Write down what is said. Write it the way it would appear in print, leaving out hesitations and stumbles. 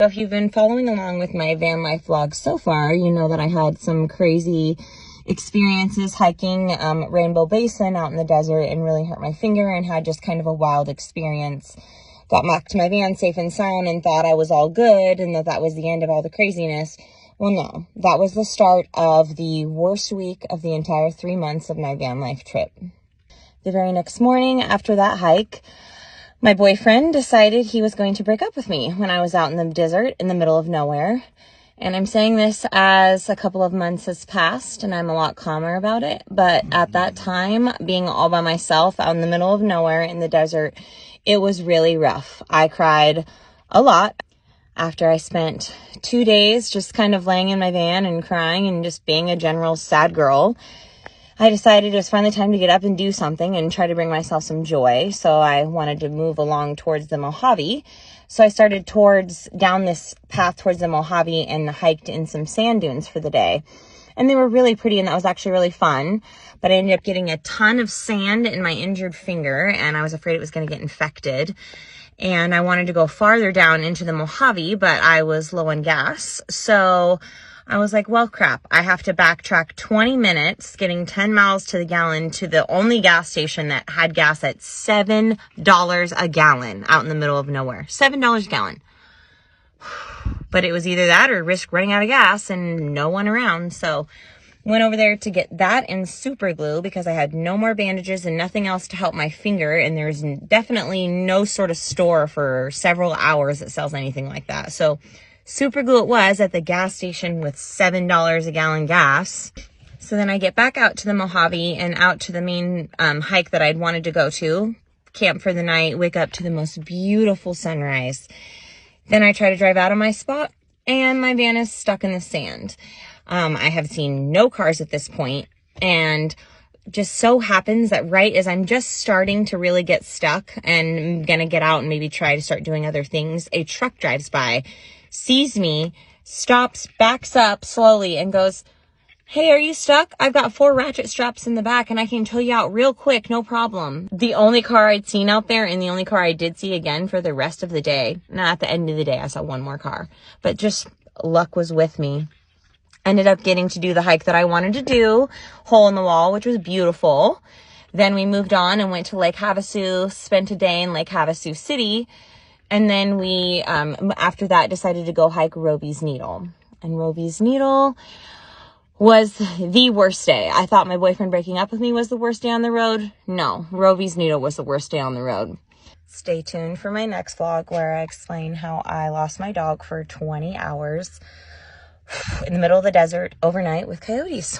So if you've been following along with my van life vlog so far, you know that I had some crazy experiences hiking Rainbow Basin out in the desert and really hurt my finger and had just kind of a wild experience. Got back to my van safe and sound and thought I was all good and that was the end of all the craziness. Well, no, that was the start of the worst week of the entire 3 months of my van life trip. The very next morning after that hike, my boyfriend decided he was going to break up with me when I was out in the desert in the middle of nowhere. And I'm saying this as a couple of months has passed and I'm a lot calmer about it. But at that time, being all by myself out in the middle of nowhere in the desert, it was really rough. I cried a lot after I spent 2 days just kind of laying in my van and crying and just being a general sad girl. I decided it was finally time to get up and do something and try to bring myself some joy. So I wanted to move along towards the Mojave. So I started down this path towards the Mojave and hiked in some sand dunes for the day. And they were really pretty and that was actually really fun. But I ended up getting a ton of sand in my injured finger and I was afraid it was going to get infected. And I wanted to go farther down into the Mojave, but I was low on gas. So I was like, well, crap, I have to backtrack 20 minutes, getting 10 miles to the gallon to the only gas station that had gas at $7 a gallon out in the middle of nowhere. $7 a gallon. But it was either that or risk running out of gas and no one around. So went over there to get that and super glue because I had no more bandages and nothing else to help my finger. And there's definitely no sort of store for several hours that sells anything like that. So super glue it was at the gas station with $7 a gallon gas. So then I get back out to the Mojave and out to the main hike that I'd wanted to go to, camp for the night, wake up to the most beautiful sunrise. Then I try to drive out of my spot and my van is stuck in the sand. I have seen no cars at this point, and just so happens that right as I'm just starting to really get stuck and I'm gonna get out and maybe try to start doing other things, a truck drives by, sees me, stops, backs up slowly and goes, "Hey, are you stuck? I've got 4 ratchet straps in the back and I can tow you out real quick, no problem." The only car I'd seen out there and the only car I did see again for the rest of the day. Not at the end of the day, I saw one more car, but just luck was with me. Ended up getting to do the hike that I wanted to do, hole in the wall, which was beautiful. Then we moved on and went to Lake Havasu, spent a day in Lake Havasu City. And then we, after that, decided to go hike Roby's Needle. And Roby's Needle was the worst day. I thought my boyfriend breaking up with me was the worst day on the road. No, Roby's Needle was the worst day on the road. Stay tuned for my next vlog where I explain how I lost my dog for 20 hours in the middle of the desert overnight with coyotes.